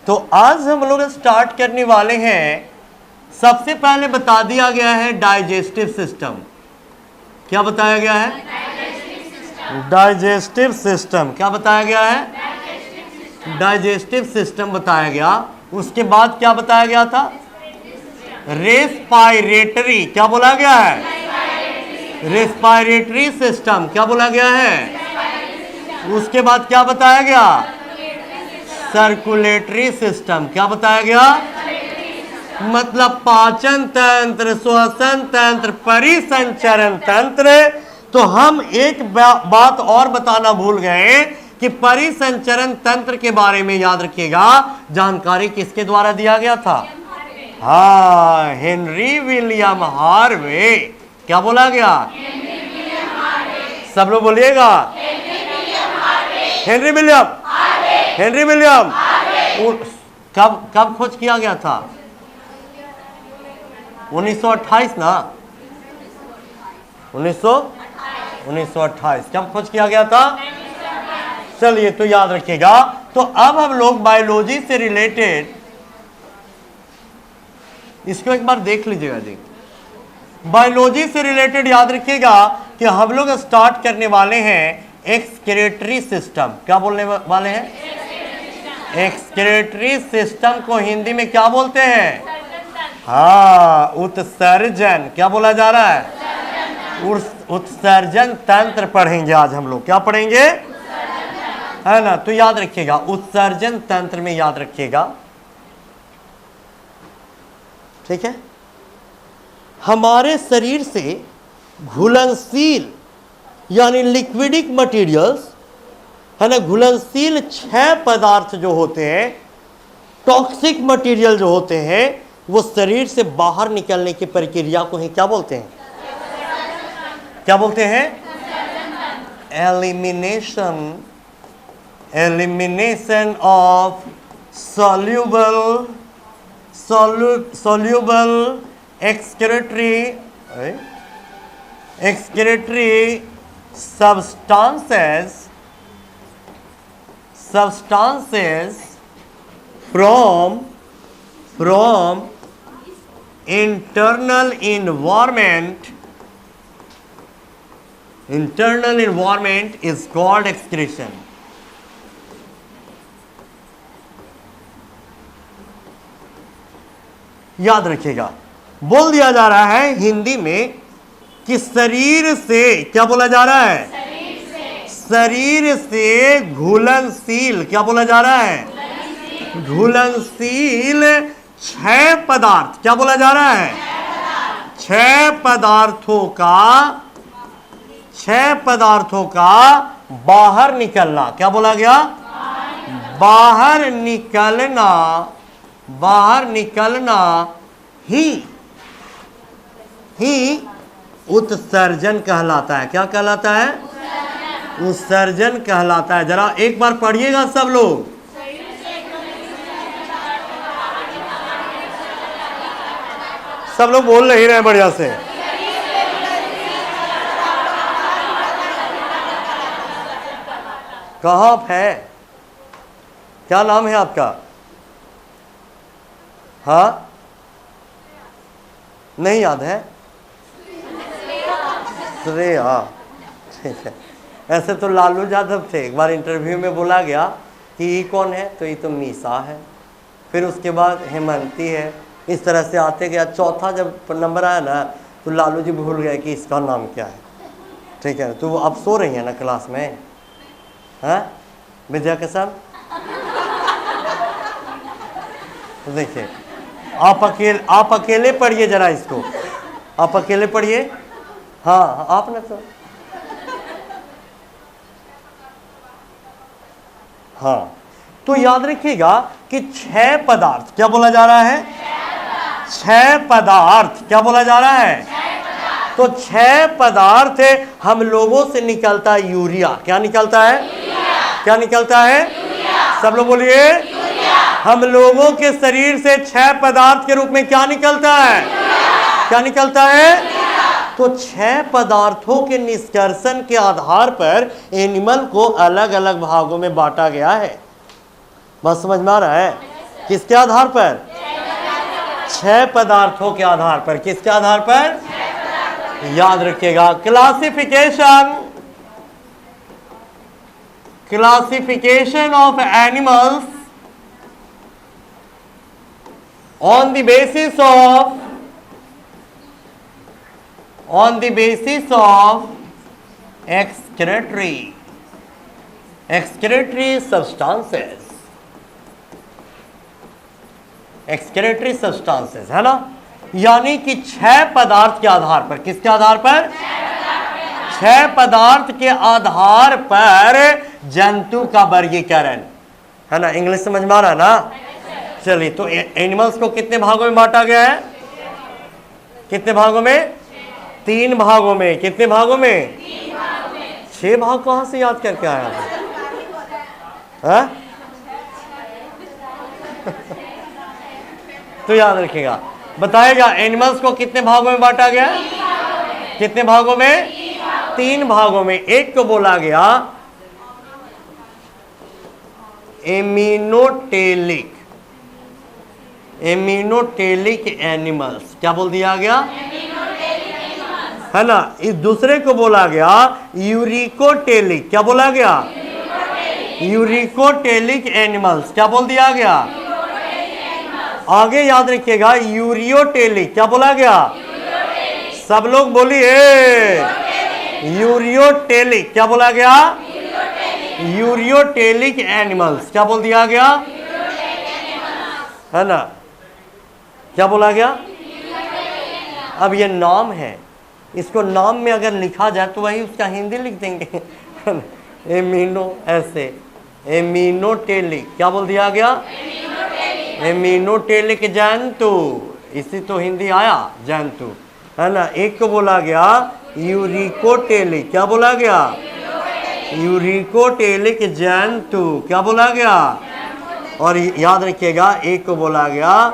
तो आज हम लोग स्टार्ट करने वाले हैं। सबसे पहले बता दिया गया है डाइजेस्टिव सिस्टम। क्या बताया गया है? Digestive system. क्या बताया गया है? डाइजेस्टिव सिस्टम बताया गया। उसके बाद क्या बताया गया था? रेस्पायरेटरी। क्या बोला गया है? Respiratory system. क्या बोला गया है? उसके बाद क्या बताया गया? Circulatory system. क्या बताया गया? मतलब पाचन तंत्र, श्वसन तंत्र, परिसंचरण तंत्र। तो हम एक बात और बताना भूल गए कि परिसंचरण तंत्र के बारे में याद रखिएगा, जानकारी किसके द्वारा दिया गया था? हाँ, हेनरी विलियम हार्वे। क्या बोला गया? सब लोग बोलिएगा, हेनरी विलियम। हेनरी विलियम कब खोज किया गया था? 1928 ना? 1928 कब खोज किया गया था? चलिए, तो याद रखिएगा। तो अब हम लोग बायोलॉजी से रिलेटेड इसको एक बार देख लीजिएगा जी। बायोलॉजी से रिलेटेड याद रखिएगा कि हम लोग स्टार्ट करने वाले हैं एक्सक्रीटरी सिस्टम। क्या बोलने वाले हैं? एक्सक्रीटरी सिस्टम को हिंदी में क्या बोलते हैं? हाँ, उत्सर्जन। क्या बोला जा रहा है? उत्सर्जन तंत्र पढ़ेंगे आज हम लोग। क्या पढ़ेंगे? है ना? तो याद रखिएगा, उत्सर्जन तंत्र में याद रखिएगा। ठीक है। हमारे शरीर से घुलनशील यानी लिक्विडिक मटेरियल्स, है ना, घुलनशील 6 पदार्थ जो होते हैं, टॉक्सिक मटेरियल जो होते हैं, वो शरीर से बाहर निकलने की प्रक्रिया को ही क्या बोलते हैं? क्या बोलते हैं? Elimination. Elimination of soluble excretory substances from internal environment is called excretion. याद रखिएगा, बोल दिया जा रहा है हिंदी में कि शरीर से, क्या बोला जा रहा है? शरीर से घुलनशील। क्या बोला जा रहा है? घुलनशील 6 पदार्थ। क्या बोला जा रहा है? 6 पदार्थों का बाहर निकलना। क्या बोला गया? बाहर निकलना ही उत्सर्जन कहलाता है। क्या कहलाता है? उत्सर्जन कहलाता है। जरा एक बार पढ़िएगा सब लोग। सब लोग बोल नहीं रहे बढ़िया से। कहाँ आप है? क्या नाम है आपका? हाँ, नहीं याद है? श्रेया। ठीक है। ऐसे तो लालू यादव थे। एक बार इंटरव्यू में बोला गया कि ये कौन है, तो ये तो मीसा है। फिर उसके बाद हेमंती है। इस तरह से आते गया। चौथा जब नंबर आया ना, तो लालू जी भूल गए कि इसका नाम क्या है। ठीक है। तो वो अब सो रही है ना क्लास में? हाँ, विजया के साथ। तो देखिए, आप अकेले पढ़िए जरा इसको। आप अकेले पढ़िए। हाँ, आप ना तो हाँ। तो याद रखिएगा कि 6 पदार्थ। क्या बोला जा रहा है? 6 पदार्थ। क्या बोला जा रहा है? तो 6 पदार्थ हम लोगों से निकलता है यूरिया। क्या निकलता है? क्या निकलता है? सब लोग बोलिए। हम लोगों के शरीर से 6 पदार्थ के रूप में क्या निकलता है? क्या निकलता है? तो 6 पदार्थों के निष्कर्षण के आधार पर एनिमल को अलग अलग भागों में बांटा गया है। बात समझ में आ रहा है? किसके आधार पर? 6 पदार्थों के आधार पर। किसके आधार पर? याद रखिएगा। Classification of animals on the basis of excretory substances, है ना। यानी कि 6 पदार्थ के आधार पर। किसके आधार पर? 6 पदार्थ के आधार पर जंतु का वर्गीकरण, है ना। इंग्लिश समझ में आ रहा है ना। चलिए, तो एनिमल्स को कितने भागों में बांटा गया है? कितने भागों में? 3 भागों में। कितने भागों में? 6 भाग कहां से याद करके आया? तो याद रखिएगा, बताएगा एनिमल्स को कितने भागों में बांटा गया? कितने भागों में? 3 भागों में। एक को बोला गया एमिनोटेलिक एनिमल्स। क्या बोल दिया गया? है ना। इस दूसरे को बोला गया यूरिकोटेलिक। क्या बोला गया? Uricotelic animals. क्या बोल दिया गया? आगे याद रखिएगा यूरियोटेलिक। क्या बोला गया? सब लोग बोलिए यूरियोटेलिक। क्या बोला गया? Ureotelic animals. क्या बोल दिया गया? है ना। क्या बोला गया? अब ये नाम है, इसको नाम में अगर लिखा जाए तो वही उसका हिंदी लिख देंगे। एमिनो, ऐसे एमिनोटेलिक। क्या बोल दिया गया? एमिनोटेलिक जंतु। इसी तो हिंदी आया जंतु, है ना। एक को बोला गया यूरिकोटेलिक। क्या बोला गया? यूरिकोटेलिक जंतु। क्या बोला गया? और याद रखिएगा एक को बोला गया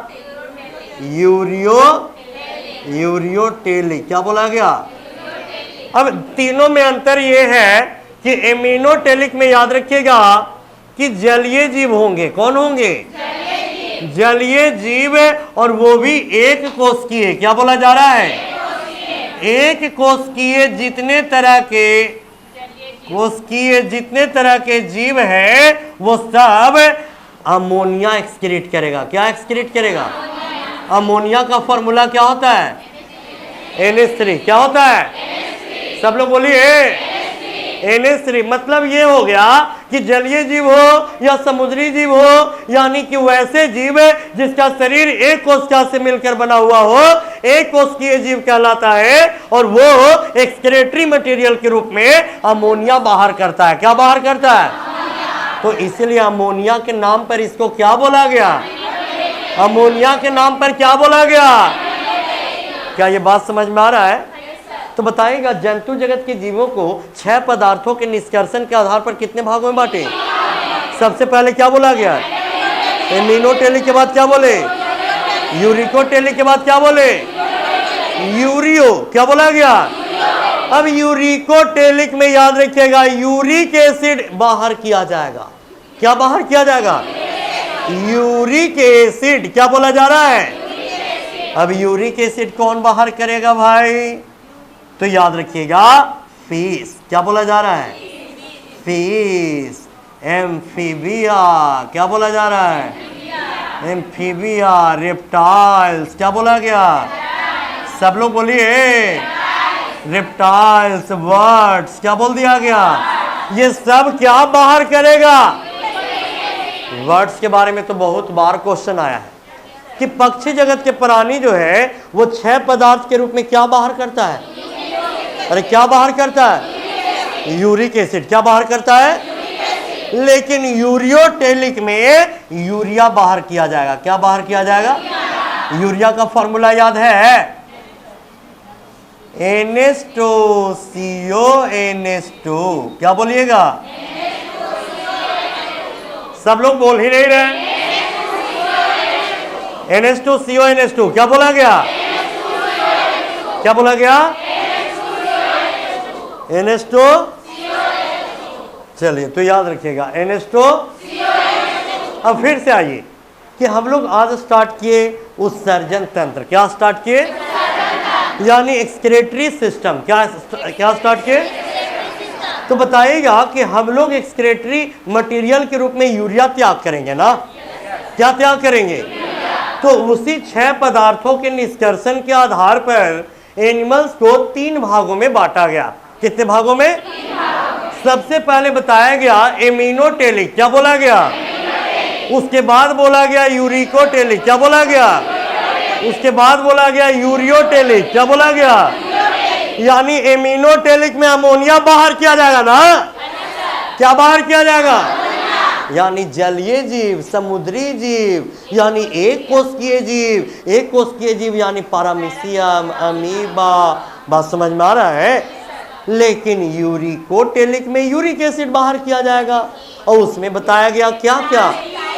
यूरियोटेलिक। क्या बोला गया? अब तीनों में अंतर यह है कि एमिनोटेलिक में याद रखिएगा कि जलीय जीव होंगे। कौन होंगे? जलीय जीव, और वो भी एक कोशिकीय। क्या बोला जा रहा है? एक कोशिकीय। जितने तरह के जीव है वो सब अमोनिया एक्सक्रीट करेगा। क्या एक्सक्रीट करेगा? अमोनिया का फॉर्मूला क्या होता है? NH3। क्या होता है? सब लोग बोलिए NH3। मतलब ये हो गया कि जलीय जीव हो या समुद्री जीव हो, यानी कि वैसे जीव जिसका शरीर एक कोशिका से मिलकर बना हुआ हो, एक कोशिकीय जीव कहलाता है, और वो एक्सक्रेटरी मटेरियल के रूप में अमोनिया बाहर करता है। क्या बाहर करता है? तो इसलिए अमोनिया के नाम पर इसको क्या बोला गया? अमोनिया के नाम पर क्या बोला गया? क्या ये बात समझ में आ रहा है? तो बताइएगा जंतु जगत के जीवों को 6 पदार्थों के निष्कर्षण के आधार पर कितने भागों में बांटे? सबसे पहले क्या बोला गया? एमिनोटेलिक के बाद क्या बोले? यूरिकोटेलिक के बाद क्या बोले? यूरियो। क्या बोला गया? अब यूरिकोटेलिक में याद रखिएगा यूरिक एसिड बाहर किया जाएगा। क्या बाहर किया जाएगा? Uric acid. क्या बोला जा रहा है? अब यूरिक एसिड कौन बाहर करेगा भाई? तो याद रखिएगा फीस। क्या बोला जा रहा है? फीस। एम्फीबिया। क्या बोला जा रहा है? एम्फीबिया। रेप्टाइल्स। क्या बोला गया? सब लोग बोलिए रेप्टाइल्स। वर्ड्स। क्या बोल दिया गया? ये सब क्या बाहर करेगा? वर्ड्स के बारे में तो बहुत बार क्वेश्चन आया है कि पक्षी जगत के प्राणी जो है वो 6 पदार्थ के रूप में क्या बाहर करता है? अरे क्या बाहर करता है? Uric acid. क्या बाहर करता है? लेकिन यूरियोटेलिक में यूरिया बाहर किया जाएगा। क्या बाहर किया जाएगा? यूरिया का फॉर्मूला याद है? NH2CO NH2। क्या बोलिएगा? सब लोग बोल ही नहीं रहे। NH2CO NH2। क्या बोला गया? क्या बोला गया? NH2। चलिए, तो याद रखिएगा NH2। अब फिर से आइए, कि हम लोग आज स्टार्ट किए उत्सर्जन तंत्र। क्या स्टार्ट किए? यानी एक्सक्रेटरी सिस्टम। क्या स्टार्ट किए? तो बताइएगा कि हम लोग एक्सक्रेटरी मटेरियल के रूप में यूरिया त्याग करेंगे ना? क्या त्याग करेंगे? तो उसी 6 पदार्थों के निष्कर्षण के आधार पर एनिमल्स को 3 भागों में बांटा गया। कितने भागों में? सबसे पहले बताया गया एमिनोटेलिक। क्या बोला गया? उसके बाद बोला गया यूरिकोटेलिक। क्या बोला गया? उसके बाद बोला गया यूरियोटेलिक। क्या बोला गया? यानी एमिनोटेलिक में अमोनिया बाहर किया जाएगा ना? क्या बाहर किया जाएगा? यानी जलीय जीव, समुद्री जीव, यानी एक कोशिकीय जीव। एक कोशिकीय जीव यानी पारामीशियम, अमीबा। बात समझ में आ रहा है? लेकिन यूरिकोटेलिक में यूरिक एसिड बाहर किया जाएगा और उसमें बताया गया क्या क्या?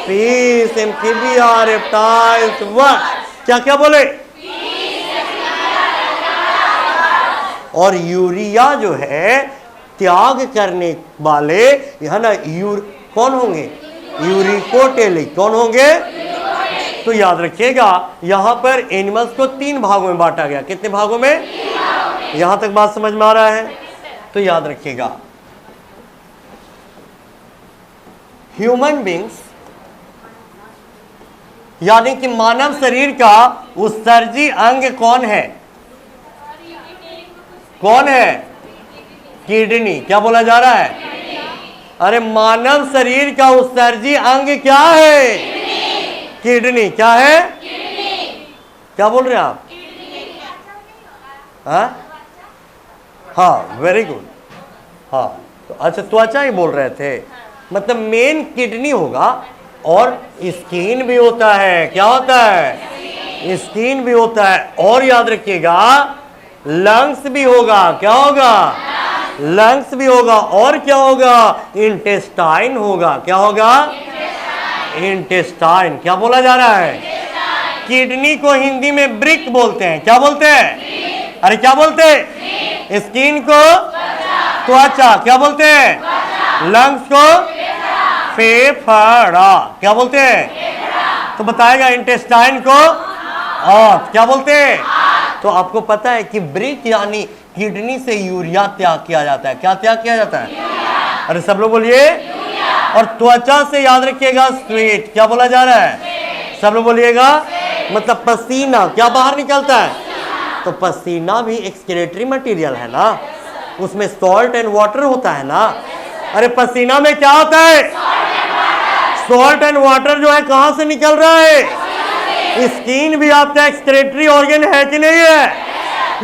फिश, एम्फीबिया, रेप्टाइल्स, क्या क्या बोले? और यूरिया जो है त्याग करने वाले है ना, कौन होंगे? यूरिकोटेलिक। कौन होंगे? तो याद रखिएगा यहां पर एनिमल्स को 3 भागों में बांटा गया। कितने भागों में? यहां तक बात समझ में आ रहा है? तो याद रखिएगा ह्यूमन बींग्स यानी कि मानव शरीर का उत्सर्जी अंग कौन है? कौन है? किडनी। क्या बोला जा रहा है? अरे मानव शरीर का उत्सर्जी अंग क्या है? किडनी। क्या है? क्या बोल रहे हैं आप? हाँ, वेरी गुड। हाँ, तो अच्छा त्वचा ही बोल रहे थे। मतलब मेन किडनी होगा और स्किन भी होता है। क्या होता है? स्किन भी होता है। और याद रखिएगा लंग्स भी होगा। क्या होगा? लंग्स भी होगा। और क्या होगा? इंटेस्टाइन होगा। क्या होगा? इंटेस्टाइन। क्या बोला जा रहा है? किडनी को हिंदी में ब्रिक बोलते हैं। क्या बोलते हैं? अरे क्या बोलते हैं? स्किन को त्वचा। क्या बोलते हैं? लंग्स को फेफड़ा। क्या बोलते हैं? तो बताएगा इंटेस्टाइन को और क्या बोलते हैं? तो आपको पता है कि ब्रिक यानी किडनी से यूरिया त्याग किया जाता है। क्या त्याग किया जाता है? अरे सब लोग बोलिए। और त्वचा से याद रखिएगा स्वेट। क्या बोला जा रहा है? सब लोग बोलिएगा। मतलब पसीना। क्या बाहर निकलता है? तो पसीना भी एक्सक्रेटरी मटेरियल है ना, उसमें सॉल्ट एंड वाटर होता है ना। अरे पसीना में क्या होता है? सॉल्ट एंड वाटर जो है कहां से निकल रहा है? स्किन भी आपका एक्सक्रेटरी ऑर्गन है कि नहीं है?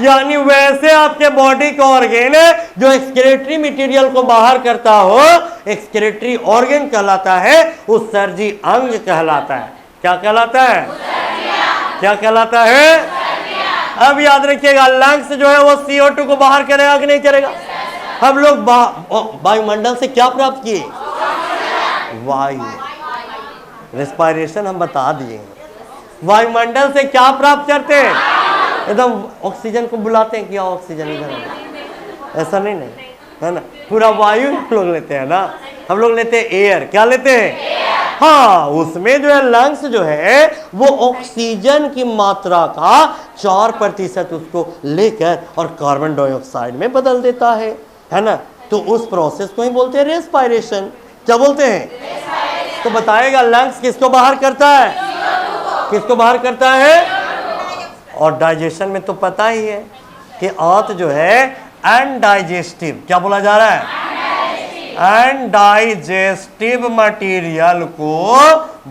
यानी वैसे आपके बॉडी का ऑर्गन है जो एक्सक्रेटरी मटेरियल को बाहर करता हो, एक्सक्रेटरी ऑर्गन कहलाता है, उत्सर्जी अंग कहलाता है। क्या कहलाता है? क्या कहलाता है? अब याद रखिएगा लंग्स जो है वो CO2 को बाहर करेगा कि नहीं करेगा? हम लोग वायुमंडल से क्या प्राप्त किए? वायु। रेस्पिरेशन हम बता दिए। वायुमंडल से क्या प्राप्त करते हैं? एकदम ऑक्सीजन को बुलाते हैं, क्या ऑक्सीजन इधर, ऐसा नहीं है ना? पूरा वायु हम लोग लेते हैं ना। हम लोग लेते हैं एयर। क्या लेते हैं? हाँ, उसमें जो है लंग्स जो है वो ऑक्सीजन की मात्रा का 4% उसको लेकर और कार्बन डाइऑक्साइड में बदल देता है ना? तो उस प्रोसेस को ही बोलते हैं रेस्पिरेशन। क्या बोलते हैं? तो बताएगा लंग्स किसको बाहर करता है? किसको बाहर करता है? और डाइजेशन में तो पता ही है कि आंत जो है अनडाइजेस्टिव। क्या बोला जा रहा है? अनडाइजेस्टिव मटेरियल को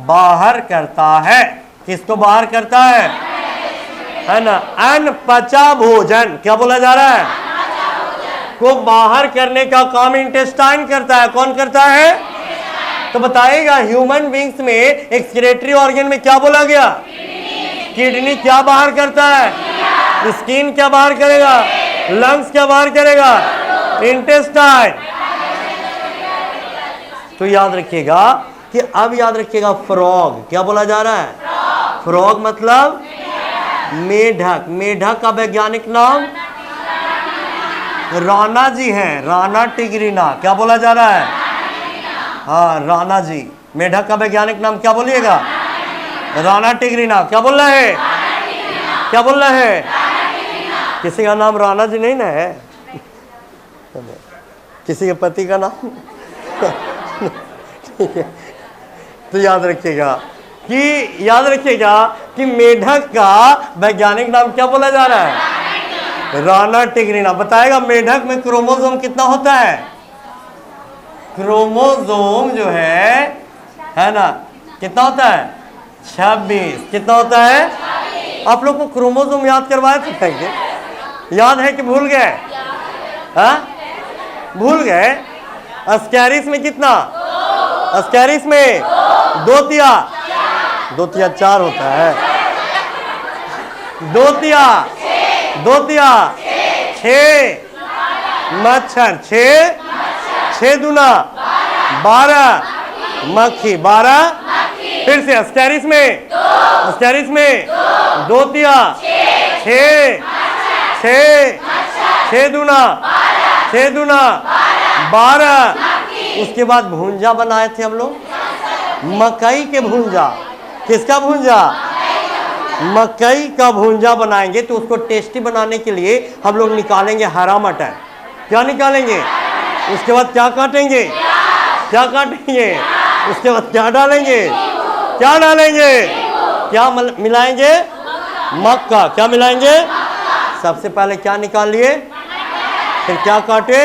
बाहर करता है। किसको बाहर करता है ना? अनपचा भोजन। क्या बोला जा रहा है? को बाहर करने का काम इंटेस्टाइन करता है। कौन करता है? तो बताइएगा ह्यूमन बींग्स में एक्सक्रेटरी ऑर्गन में क्या बोला गया? किडनी क्या बाहर करता है? स्किन क्या बाहर करेगा? लंग्स क्या बाहर करेगा? इंटेस्टाइन। तो याद रखिएगा कि अब याद रखिएगा फ्रॉग। क्या बोला जा रहा है? फ्रॉग मतलब मेढक। मेढक का वैज्ञानिक नाम राणा जी हैं। राणा टिगरिना। क्या बोला जा रहा है? हाँ, राणा जी। मेढक का वैज्ञानिक नाम क्या बोलिएगा? राणा टिगरीना। क्या बोल रहे हैं? क्या बोल रहे हैं? किसी का नाम राणा जी नहीं ना है? किसी के पति का नाम? ठीक है, तो याद रखिएगा कि मेढक का वैज्ञानिक नाम क्या बोला जा रहा है? राणा टिगरीना। बताएगा मेढक में क्रोमोसोम कितना होता है? क्रोमोसोम जो है ना, कितना होता है? 26। कितना होता है? आप लोग को क्रोमोसोम याद करवाए थे क्या? याद है कि भूल गए? हाँ, भूल गए। अस्कैरिस में कितना? अस्कैरिस में 2 तिया 4 होता है। 2 तिया 6 मच्छर, 6 दूना 12 मक्खी, 12 फिर से अस्कैरिस में 2 तिया 6 दूना 12। उसके बाद भूंजा बनाए थे हम लोग, मकई के भूंजा। किसका भूंजा? मकई का भूंजा बनाएंगे। तो उसको टेस्टी बनाने के लिए हम लोग निकालेंगे हरा मटर। क्या निकालेंगे? उसके बाद क्या काटेंगे? उसके बाद क्या डालेंगे? क्या मिलाएंगे? मक्का। क्या मिलाएंगे? सबसे पहले क्या निकाल लिए, फिर क्या काटे,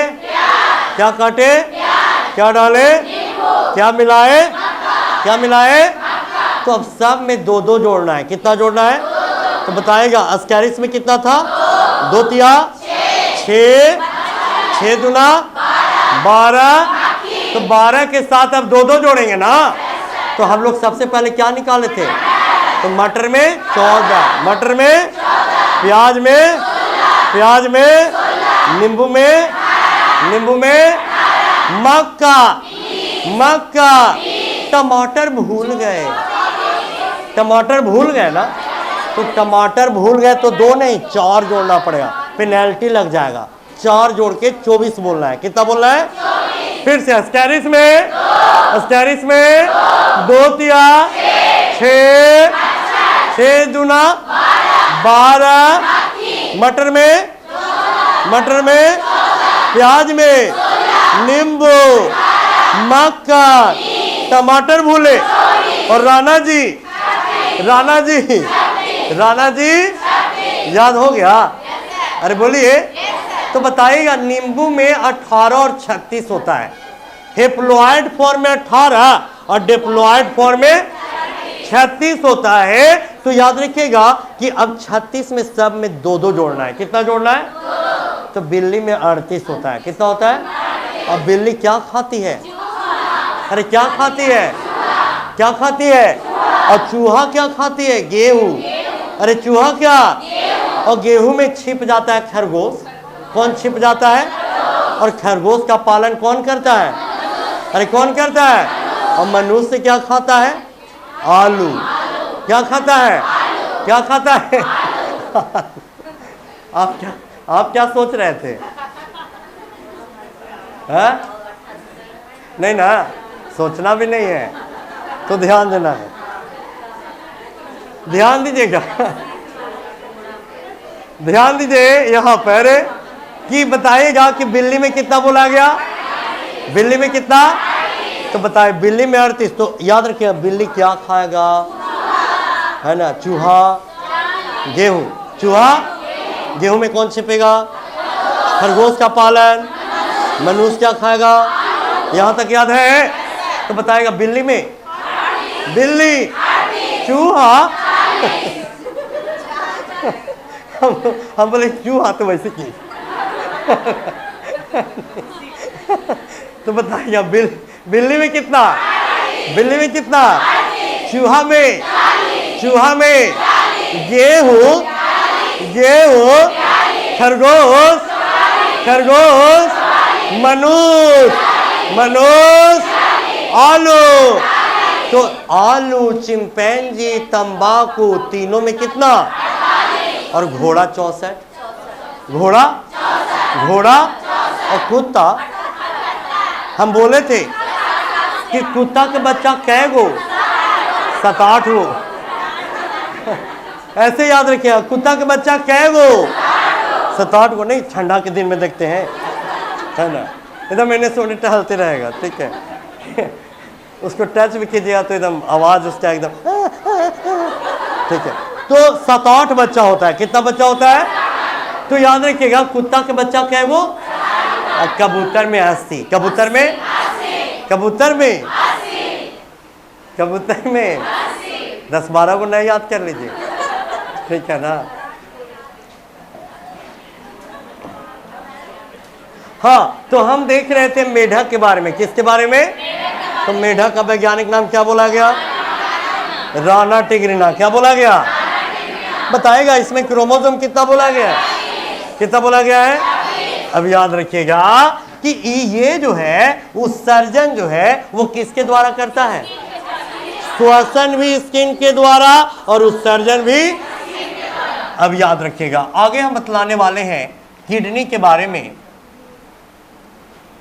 क्या डाले, क्या मिलाए। तो अब सब में 2 जोड़ना है। कितना जोड़ना है? तो बताएगा अस्कैरिस में कितना था? 2 तिया 6 दूना 12। तो 12 के साथ अब 2 जोड़ेंगे ना। तो हम लोग सबसे पहले क्या निकाले थे? तो मटर में 14, प्याज में नींबू में मक्का। टमाटर भूल गए ना। तो टमाटर भूल गए तो 2 नहीं 4 जोड़ना पड़ेगा, पेनल्टी लग जाएगा। 4 जोड़ के 24 बोलना है। कितना बोलना है? फिर से अस्कैरिस में 2 तिया 6 दूना 12 मटर में प्याज में नींबू मक्का टमाटर भूले। और राणा जी याद हो गया? अरे बोलिए। तो बताइएगा नींबू में 18 और 36 होता है। हेप्लॉइड फॉर्म में 18 और डिप्लॉइड फॉर्म में 36 होता है। तो याद रखिएगा कि अब 36 में सब में 2 जोड़ना है। कितना जोड़ना है? तो बिल्ली में 38 होता है। कितना होता है? अब बिल्ली क्या खाती है? अरे क्या खाती है? और चूहा क्या खाती है? गेहूं। अरे चूहा क्या? और गेहूं में छिप जाता है खरगोश। कौन छिप जाता है? और खरगोश का पालन कौन करता है? अरे कौन करता है? और मनुष्य क्या खाता है? आलू। क्या खाता है? आप क्या सोच रहे थे? है? नहीं ना, सोचना भी नहीं है तो ध्यान देना है। ध्यान दीजिएगा। ध्यान दीजिए यहाँ पर कि बताइएगा कि बिल्ली में कितना बोला गया? बिल्ली में कितना? तो बताए बिल्ली में 38। तो याद रखिए बिल्ली क्या खाएगा? है ना, चूहा गेहूं। गेहूं में कौन छिपेगा? खरगोश का पालन। मनुष्य क्या खाएगा? यहां तक याद है? तो बताएगा बिल्ली चूहा। हम बोले चूहा तो वैसे की। तो बताइएगा बिल्ली में कितना? चूहा में गेहूं खरगोश मनुष्य आलू। तो आलू चिंपैंजी तंबाकू तीनों में कितना? और घोड़ा 64। घोड़ा और कुत्ता। हम बोले थे कि कुत्ता के बच्चा कै गो? 7-8 गो। ऐसे याद रखिएगा, कुत्ता का बच्चा कै गो, 7-8 गो नहीं, ठंडा के दिन में देखते हैं, है ना, एकदम मैंने सोने टहलते रहेगा, ठीक है। उसको टच भी कीजिएगा तो एकदम आवाज उसका एकदम, ठीक है। तो 7-8 बच्चा होता है। कितना बच्चा होता है? तो याद रखिएगा, कुत्ता का बच्चा क्या है वो, कबूतर में 80, कबूतर में 80, कबूतर में 80, कबूतर में 10-12 को नहीं याद कर लीजिए, ठीक है ना। हाँ, तो हम देख रहे थे मेढक के बारे में। किसके बारे में? तो मेढक का वैज्ञानिक नाम क्या बोला गया? राना टिग्रिना। क्या बोला गया? बताएगा इसमें क्रोमोसोम कितना बोला गया है? कितना बोला गया है? अब याद रखिएगा कि ये जो है उत्सर्जन जो है वो किसके द्वारा करता है? श्वसन भी स्किन के द्वारा और उत्सर्जन भी। अब याद रखिएगा, आगे हम बतलाने वाले हैं किडनी के बारे में।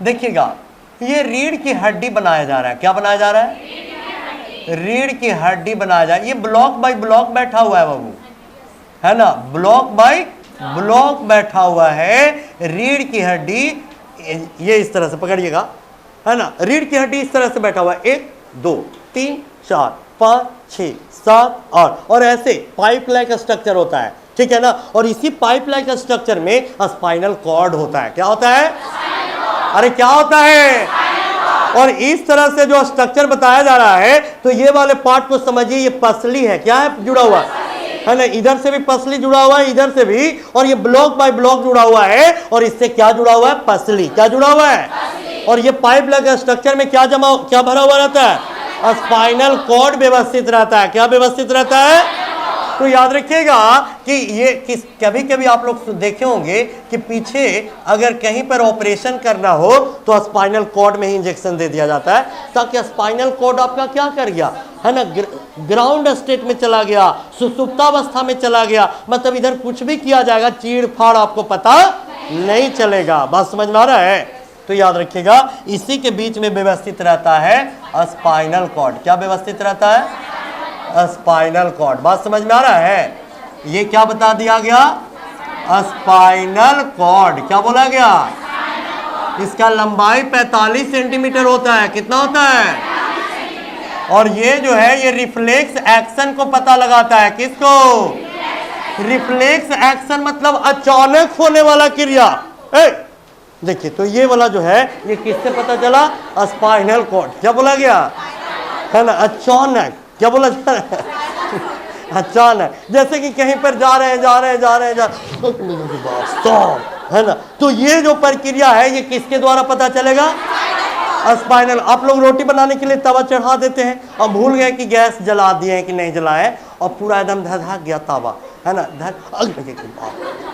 देखिएगा, ये रीढ़ की हड्डी बनाया जा रहा है। क्या बनाया जा रहा है? रीढ़ की हड्डी बनाया जा रहा है। ये ब्लॉक बाय ब्लॉक बैठा हुआ है बाबू, है ना, ब्लॉक बाय ब्लॉक बैठा हुआ है। रीढ़ की हड्डी ये इस तरह से पकड़िएगा, है ना, रीढ़ की हड्डी इस तरह से बैठा हुआ है। 1 2 3 4 5 6 7 8 और ऐसे पाइप लाइक स्ट्रक्चर होता है, ठीक है ना। और इसी पाइप लाइक स्ट्रक्चर में स्पाइनल कॉर्ड होता है। क्या होता है? अरे क्या होता है? और इस तरह से जो स्ट्रक्चर बताया जा रहा है, तो ये वाले पार्ट को समझिए, ये पसली है। क्या है जुड़ा हुआ? है ना, इधर से भी पसली जुड़ा हुआ है, इधर से भी, और ये ब्लॉक बाय ब्लॉक जुड़ा हुआ है। और इससे क्या जुड़ा हुआ है? पसली। क्या जुड़ा हुआ है? और ये पाइप लगा स्ट्रक्चर में क्या भरा हुआ रहता है? स्पाइनल कॉर्ड व्यवस्थित रहता है। क्या व्यवस्थित रहता है? तो याद रखिएगा कि ये कभी कभी आप लोग देखे होंगे कि पीछे अगर कहीं पर ऑपरेशन करना हो तो स्पाइनल कॉर्ड में ही इंजेक्शन दे दिया जाता है, ताकि स्पाइनल कॉर्ड आपका क्या कर गया, है ना, ग्राउंड स्टेट में चला गया, सुसुप्तावस्था में चला गया। मतलब इधर कुछ भी किया जाएगा, चीड़ फाड़ आपको पता नहीं चलेगा। बात समझ में आ रहा है? तो याद रखिएगा, इसी के बीच में व्यवस्थित रहता है स्पाइनल कॉर्ड। क्या व्यवस्थित रहता है? Spinal cord. बात समझ में आ रहा है? ये क्या बता दिया गया? Spinal cord. क्या बोला गया? इसका लंबाई 45 सेंटीमीटर होता है। कितना होता है? और ये जो है ये रिफ्लेक्स एक्शन को पता लगाता है। किसको? रिफ्लेक्स एक्शन मतलब अचानक होने वाला क्रिया। देखिए, तो ये वाला जो है ये किससे पता चला? Spinal cord. क्या बोला गया? है ना, अचानक। क्या बोला जा रहा है? अचानक। जैसे कि कहीं पर जा रहे हैं, है ना, तो ये जो प्रक्रिया है ये किसके द्वारा पता चलेगा? स्पाइनल। आप लोग रोटी बनाने के लिए तवा चढ़ा देते हैं और भूल गए कि गैस जला दिए हैं कि नहीं जलाए, और पूरा एकदम धधक गया तवा, है ना,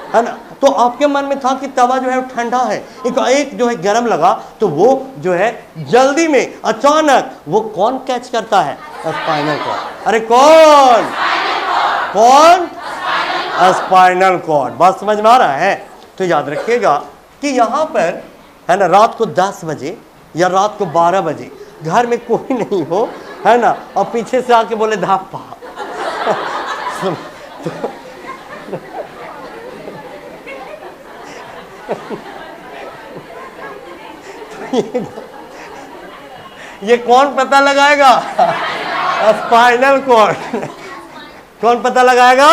है ना, तो आपके मन में था कि तवा जो है ठंडा है, एक जो है गर्म लगा, तो वो जो है जल्दी में अचानक वो कौन कैच करता है? Spinal cord. अरे कौन? Spinal cord. बात समझ में आ रहा है? तो याद रखिएगा कि यहाँ पर, है ना, रात को 10 बजे या रात को 12 बजे घर में कोई नहीं हो, है ना, और पीछे से आके बोले धापा ये कौन पता लगाएगा? Spinal cord. कौन पता लगाएगा?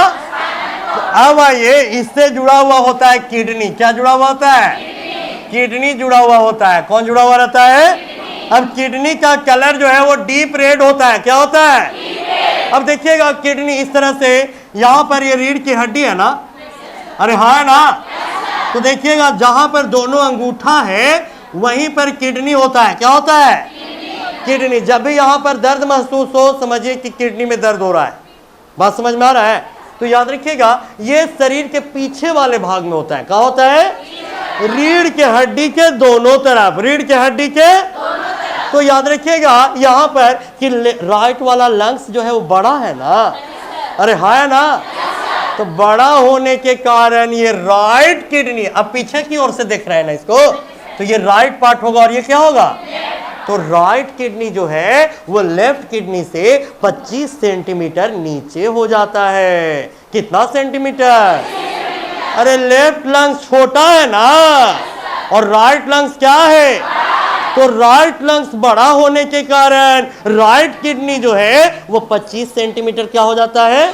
अब आइए, इससे जुड़ा हुआ होता है किडनी। क्या जुड़ा हुआ होता है? किडनी जुड़ा हुआ होता है। कौन जुड़ा हुआ रहता है? अब किडनी का कलर जो है वो डीप रेड होता है। क्या होता है? अब देखिएगा, किडनी इस तरह से, यहाँ पर ये रीढ़ की हड्डी है ना, अरे हाँ ना, तो देखिएगा जहां पर दोनों अंगूठा है वहीं पर किडनी होता है। क्या होता है? किडनी। जब भी यहां पर दर्द महसूस हो, समझिए कि किडनी में दर्द हो रहा है। बात समझ में आ रहा है? तो याद रखिएगा, ये शरीर के पीछे वाले भाग में होता है। क्या होता है? रीढ़ के हड्डी के दोनों तरफ। रीढ़ के हड्डी के तो याद रखिएगा यहाँ पर कि राइट वाला लंग्स जो है वो बड़ा है ना, अरे है ना, तो बड़ा होने के कारण ये राइट किडनी, अब पीछे की ओर से देख रहे हैं ना इसको, तो ये राइट पार्ट होगा और ये क्या होगा? तो राइट किडनी जो है वो लेफ्ट किडनी से 25 सेंटीमीटर नीचे हो जाता है। कितना सेंटीमीटर? अरे लेफ्ट लंग्स छोटा है ना, और राइट लंग्स क्या है? तो राइट लंग्स बड़ा होने के कारण राइट किडनी जो है वो 25 सेंटीमीटर क्या हो जाता है?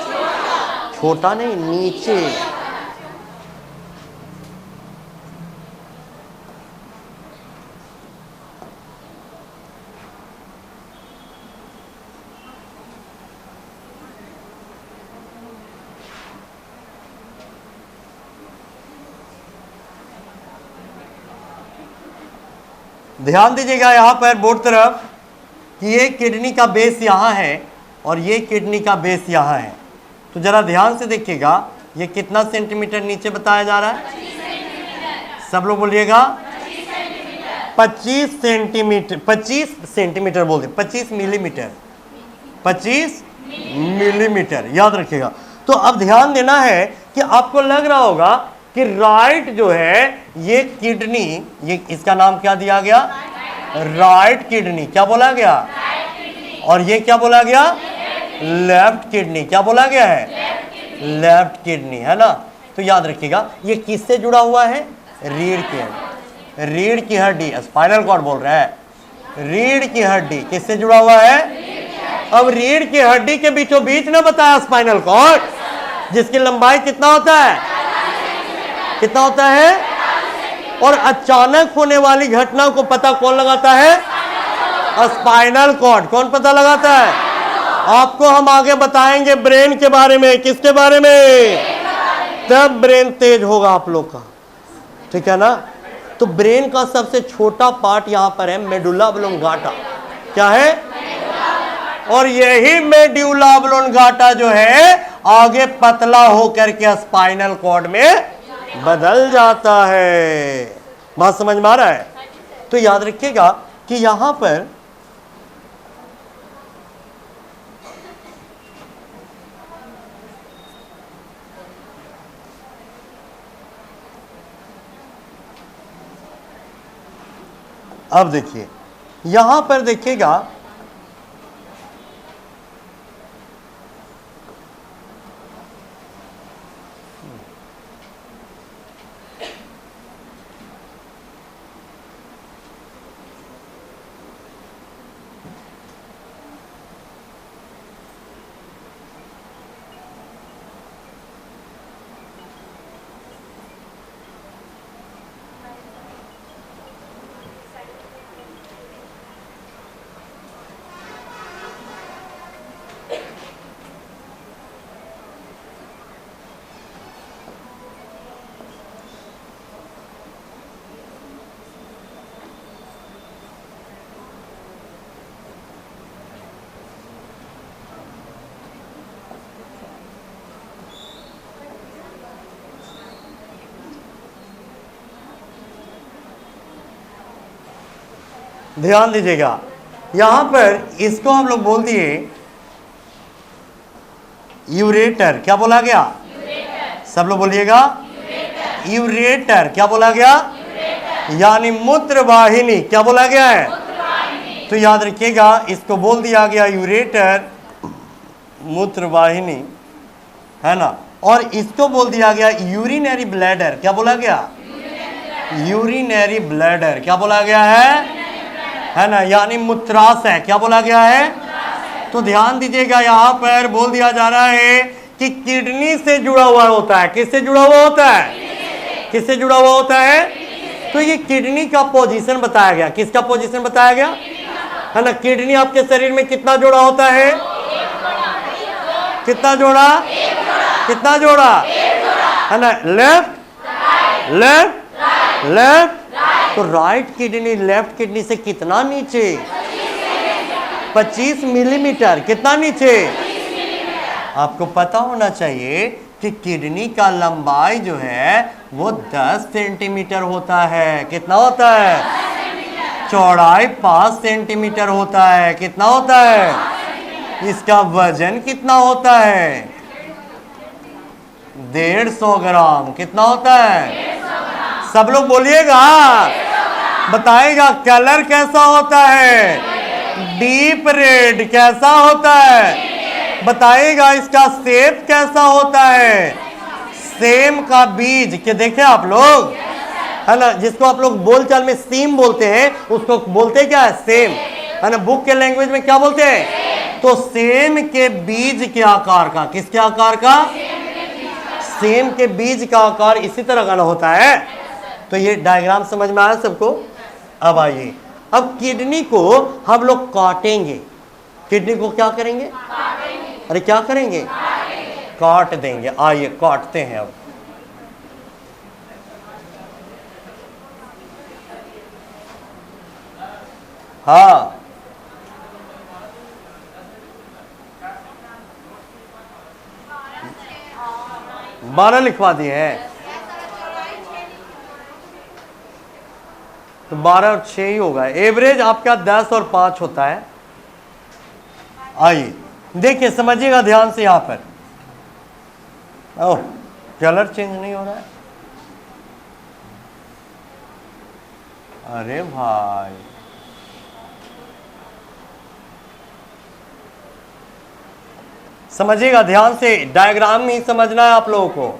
छोटा नहीं, नीचे। ध्यान दीजिएगा यहां पर बोर्ड तरफ कि ये किडनी का बेस यहां है और ये किडनी का बेस यहां है। तो जरा ध्यान से देखिएगा, ये कितना सेंटीमीटर नीचे बताया जा रहा है? सब लोग बोलिएगा 25 सेंटीमीटर। 25 सेंटीमीटर बोल दे, 25 मिलीमीटर। 25 मिलीमीटर याद रखिएगा। तो अब ध्यान देना है कि आपको लग रहा होगा कि राइट जो है ये किडनी, ये इसका नाम क्या दिया गया? Right kidney. क्या बोला गया? और ये क्या बोला गया? Left kidney. क्या बोला गया है? लेफ्ट किडनी, है ना। तो याद रखिएगा ये किससे जुड़ा हुआ है? रीढ़ की हड्डी। रीढ़ की हड्डी, स्पाइनल कॉर्ड बोल रहा है। रीढ़ की हड्डी किससे जुड़ा हुआ है? अब रीढ़ की हड्डी के बीचों बीच ना बताया स्पाइनल कॉर्ड, जिसकी लंबाई कितना होता है? कितना होता है? और अचानक होने वाली घटना को पता कौन लगाता है? Spinal cord. कौन पता लगाता है? आपको हम आगे बताएंगे ब्रेन के बारे में। किसके बारे में? तब ब्रेन तेज होगा आप लोग का, ठीक है ना। तो ब्रेन का सबसे छोटा पार्ट यहां पर है मेडुला ऑब्लोंगाटा। क्या है? और यही मेडुला ऑब्लोंगाटा जो है आगे पतला होकर के स्पाइनल कॉर्ड में बदल जाता है। बात समझ में आ रहा है? तो याद रखिएगा कि यहां पर अब देखिए, यहां पर देखिएगा ध्यान दीजिएगा, यहां पर इसको हम लोग बोल दिए यूरेटर। क्या बोला गया? सब लोग बोलिएगा यूरेटर। क्या बोला गया? यानी मूत्र वाहिनी। क्या बोला गया है? तो याद रखिएगा इसको बोल दिया गया यूरेटर, मूत्र वाहिनी, है ना। और इसको बोल दिया गया यूरिनरी ब्लैडर। क्या बोला गया? Urinary bladder. क्या बोला गया है ना, यानी मूत्राशय। क्या बोला गया है? तो ध्यान दीजिएगा यहां पर बोल दिया जा रहा है कि किडनी से जुड़ा हुआ होता है। किससे जुड़ा हुआ होता है? किससे जुड़ा हुआ होता है? तो ये किडनी का पोजीशन बताया गया। किसका पोजीशन बताया गया? है ना। किडनी आपके शरीर में कितना जोड़ा होता है? कितना जोड़ा? कितना जोड़ा? है ना। Left left left. तो राइट किडनी लेफ्ट किडनी से कितना नीचे? 25 मिलीमीटर। कितना नीचे? आपको पता होना चाहिए कि किडनी का लंबाई जो है वो 10 सेंटीमीटर होता है। कितना होता है? चौड़ाई 5 सेंटीमीटर होता है। कितना होता है? इसका वजन कितना होता है? 150 ग्राम। कितना होता है? सब लोग बोलिएगा, बताएगा। कलर कैसा होता है? Deep red. कैसा होता है? बताइएगा इसका शेप कैसा होता है? सेम का बीज के देखे आप लोग, है ना, जिसको आप लोग बोलचाल में सीम बोलते हैं, उसको बोलते क्या है? सेम, है ना। बुक के लैंग्वेज में क्या बोलते हैं? तो सेम के बीज के आकार का, किसके आकार का? सेम के बीज का आकार इसी तरह का होता है। तो ये डायग्राम समझ में आया सबको? अब आइए, अब किडनी को हम लोग काटेंगे। किडनी को क्या करेंगे? अरे क्या करेंगे? काट देंगे। आइए काटते हैं। अब हाँ, बारह लिखवा दिए हैं, तो 12 और 6 ही होगा। एवरेज आपका 10 और 5 होता है। आइए देखिए, समझिएगा ध्यान से। यहां पर ओह, कलर चेंज नहीं हो रहा है। अरे भाई, समझिएगा ध्यान से, डायग्राम में ही समझना है आप लोगों को।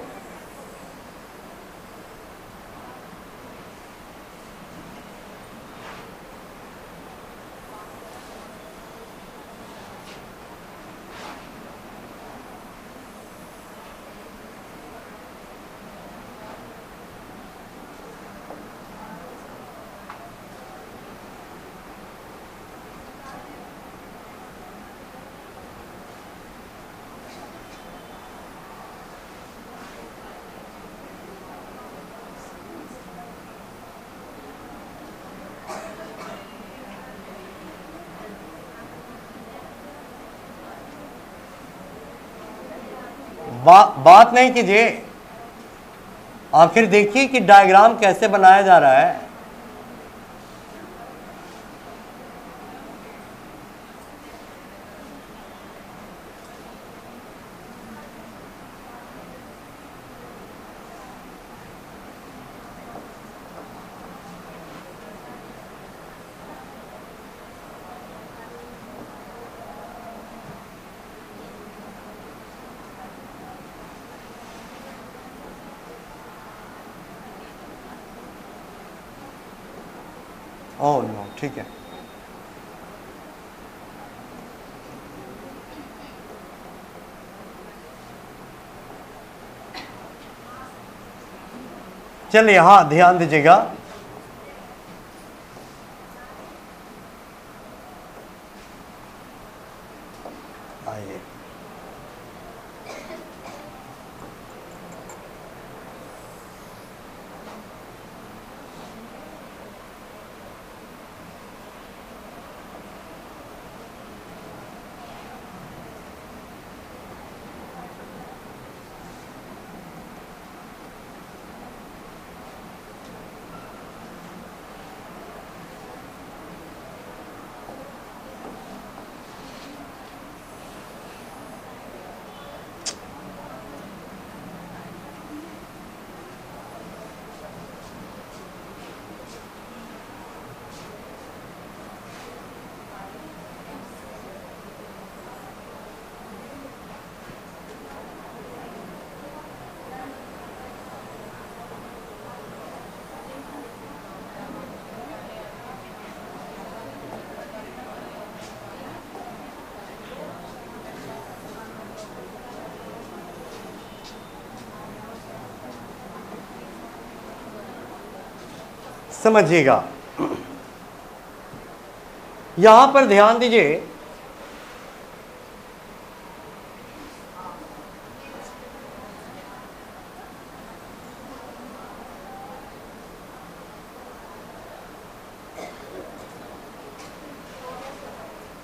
बात नहीं कीजिए, आखिर देखिए कि डायग्राम कैसे बनाया जा रहा है। ओह नो, ठीक है। चलिए, हाँ ध्यान दीजिएगा। आइए, समझिएगा, यहां पर ध्यान दीजिए।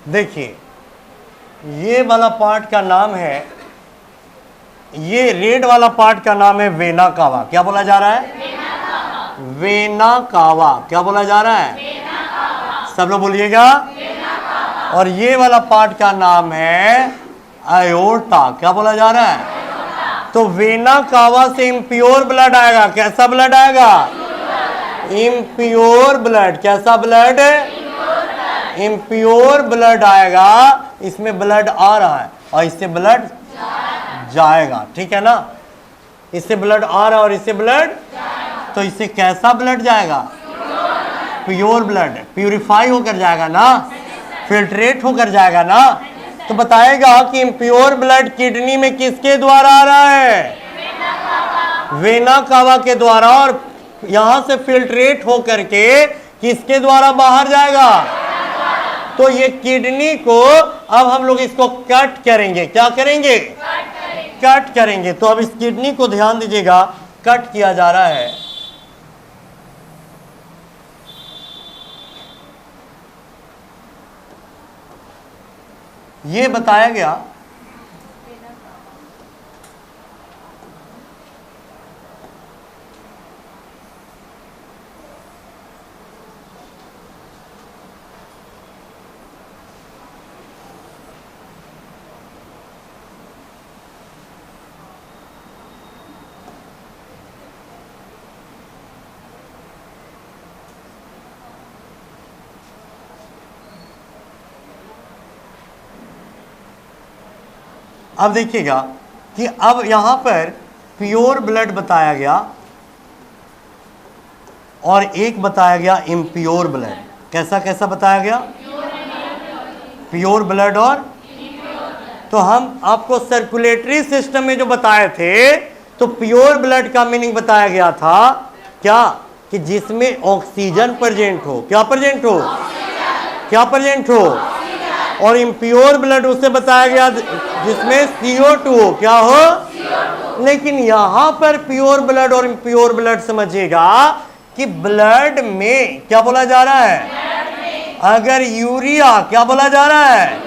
देखिए, ये वाला पार्ट का नाम है, ये रेड वाला पार्ट का नाम है वेना कावा। क्या बोला जा रहा है? Vena cava. क्या बोला जा रहा है? सब लोग बोलिएगा। और ये वाला पार्ट का नाम है आयोर्टा। क्या बोला जा रहा है? तो वेना कावा से इम्प्योर ब्लड आएगा। कैसा ब्लड आएगा? Impure blood. कैसा ब्लड? इम्प्योर ब्लड आएगा। इसमें ब्लड आ रहा है, और इससे ब्लड जाएगा, ठीक है ना। इससे ब्लड आ रहा है और इससे ब्लड, तो इससे कैसा ब्लड जाएगा? प्योर ब्लड, प्यूरिफाई होकर जाएगा ना, फिल्ट्रेट होकर जाएगा ना। तो बताएगा कि इम्प्योर ब्लड किडनी में किसके द्वारा आ रहा है? वेना कावा के द्वारा, और यहां से फिल्ट्रेट होकर के किसके द्वारा बाहर जाएगा? तो ये किडनी को अब हम लोग इसको कट करेंगे। क्या करेंगे? कट करेंगे। तो अब इस किडनी को ध्यान दीजिएगा, कट किया जा रहा है। ये बताया गया अब देखिएगा कि अब यहां पर प्योर ब्लड बताया गया और एक बताया गया इम्प्योर ब्लड। कैसा कैसा बताया गया? प्योर ब्लड और, तो हम आपको सर्कुलेटरी सिस्टम में जो बताए थे, तो प्योर ब्लड का मीनिंग बताया गया था क्या? कि जिसमें ऑक्सीजन प्रेजेंट हो। क्या प्रेजेंट हो? क्या प्रेजेंट हो? और इम्प्योर ब्लड उसे बताया गया जिसमें CO2 हो। क्या हो? लेकिन यहां पर प्योर ब्लड और इम्प्योर ब्लड समझिएगा कि ब्लड में क्या बोला जा रहा है? अगर यूरिया, क्या बोला जा रहा है?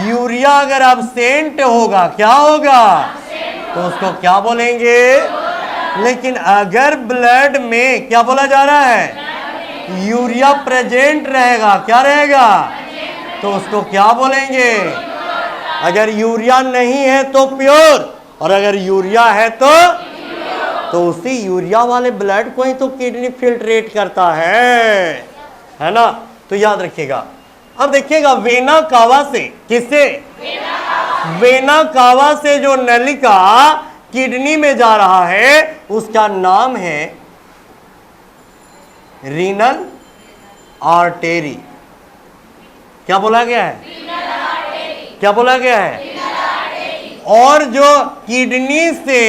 यूरिया अगर एब्सेंट होगा, क्या होगा? तो उसको क्या बोलेंगे? लेकिन अगर ब्लड में क्या बोला जा रहा है? यूरिया प्रेजेंट रहेगा। क्या रहेगा? तो उसको क्या बोलेंगे? अगर यूरिया नहीं है तो प्योर, और अगर यूरिया है तो उसी यूरिया वाले ब्लड को ही तो किडनी फिल्ट्रेट करता है ना। तो याद रखिएगा। अब देखिएगा वेना कावा से, किससे? वेना कावा से जो नलिका किडनी में जा रहा है उसका नाम है रीनल आर्टेरी। क्या बोला गया है? क्या बोला गया है? और जो किडनी से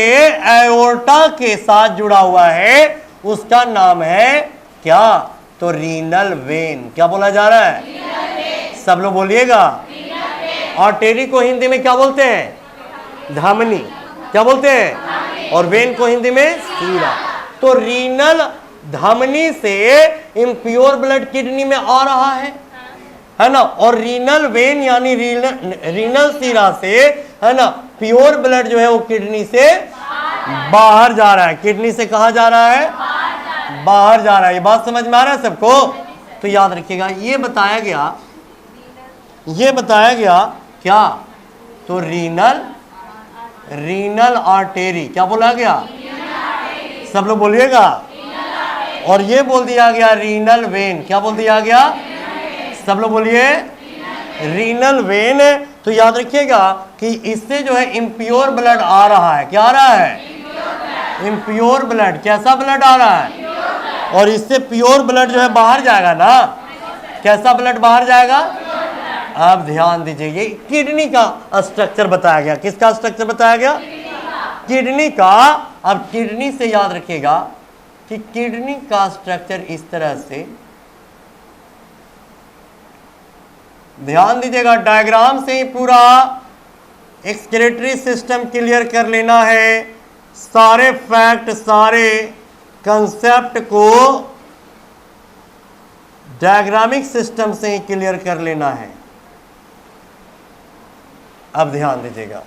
एओर्टा के साथ जुड़ा हुआ है उसका नाम है क्या? तो रीनल वेन। क्या बोला जा रहा है? सब लोग बोलिएगा। आर्टेरी को हिंदी में क्या बोलते हैं? धमनी। क्या बोलते हैं? और वेन को हिंदी में सीरा। तो रीनल धमनी से इम्प्योर ब्लड किडनी में आ रहा है ना, और रीनल वेन यानी रीनल सीरा से, है ना, प्योर ब्लड जो है वो किडनी से बाहर जा रहा है। किडनी से कहां जा रहा है? बाहर जा रहा है। ये बात समझ में आ रहा है सबको? तो याद रखिएगा, ये बताया गया क्या? तो रीनल आर्टेरी। क्या बोला गया? सब लोग बोलिएगा। और ये बोल दिया गया रीनल वेन। क्या बोल दिया गया? सब लोग बोलिए रीनल वेन। तो याद रखिएगा कि इससे जो है इम्प्योर ब्लड आ रहा है। क्या आ रहा है? Impure blood. कैसा ब्लड आ रहा है? और इससे प्योर ब्लड जो है बाहर जाएगा ना। कैसा ब्लड बाहर जाएगा? अब ध्यान दीजिए, ये किडनी का स्ट्रक्चर बताया गया। किसका स्ट्रक्चर बताया गया? किडनी का। अब किडनी से याद रखिएगा कि किडनी का स्ट्रक्चर इस तरह से, ध्यान दीजिएगा, डायग्राम से ही पूरा एक्सक्रीटरी सिस्टम क्लियर कर लेना है। सारे फैक्ट, सारे कंसेप्ट को डायग्रामिक सिस्टम से ही क्लियर कर लेना है। अब ध्यान दीजिएगा,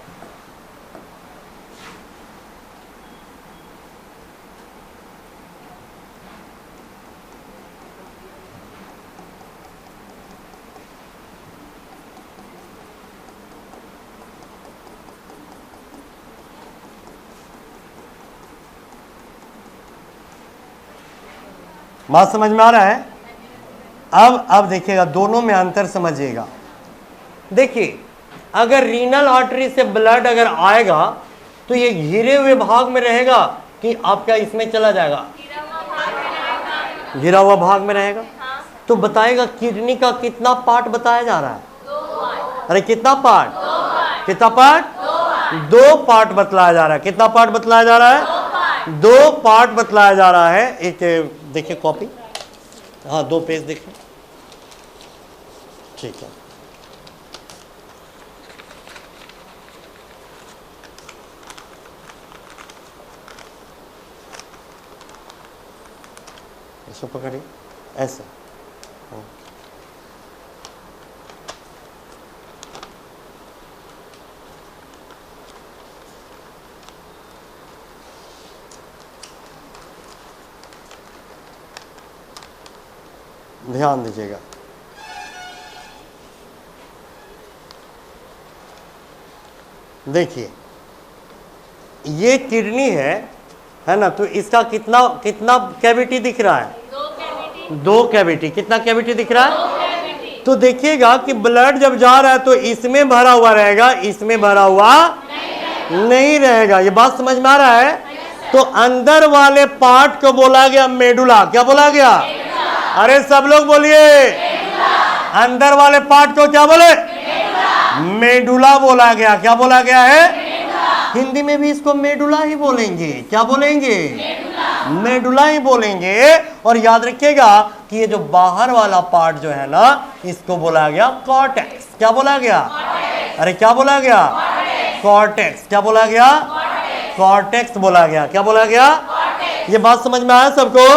बात समझ में आ रहा है? अब देखिएगा, दोनों में अंतर समझिएगा। देखिए, अगर रीनल आर्टरी से ब्लड अगर आएगा तो ये घिरे हुए भाग में रहेगा कि आपका इसमें चला जाएगा, घिरा हुआ भाग में रहेगा। तो बताएगा किडनी का कितना पार्ट बताया जा रहा है? अरे कितना पार्ट? कितना पार्ट? 2 पार्ट बतलाया जा रहा है। कितना पार्ट बतलाया जा रहा है? 2 पार्ट बतलाया जा रहा है। एक देखिए कॉपी, हाँ 2 पेज देखिए, ठीक है। इसको पकड़िए ऐसे, ध्यान दीजिएगा। देखिए ये किडनी है ना, तो इसका कितना कितना कैविटी दिख रहा है? 2 कैविटी। कितना कैविटी दिख रहा है? तो देखिएगा कि ब्लड जब जा रहा है तो इसमें भरा हुआ रहेगा, इसमें भरा हुआ नहीं रहेगा। ये बात समझ में आ रहा है? तो अंदर वाले पार्ट को बोला गया मेडुला। क्या बोला गया? अरे सब लोग बोलिए, अंदर वाले पार्ट को क्या बोले? मेडुला बोला गया। क्या बोला गया है? हिंदी में भी इसको मेडुला ही बोलेंगे। क्या बोलेंगे? मेडुला ही बोलेंगे। और याद रखिएगा कि ये जो बाहर वाला पार्ट जो है ना, इसको बोला गया कॉर्टेक्स। क्या बोला गया? अरे क्या बोला गया? कॉर्टेक्स। क्या बोला गया? कॉर्टेक्स बोला गया। क्या बोला गया? ये बात समझ में आया सबको?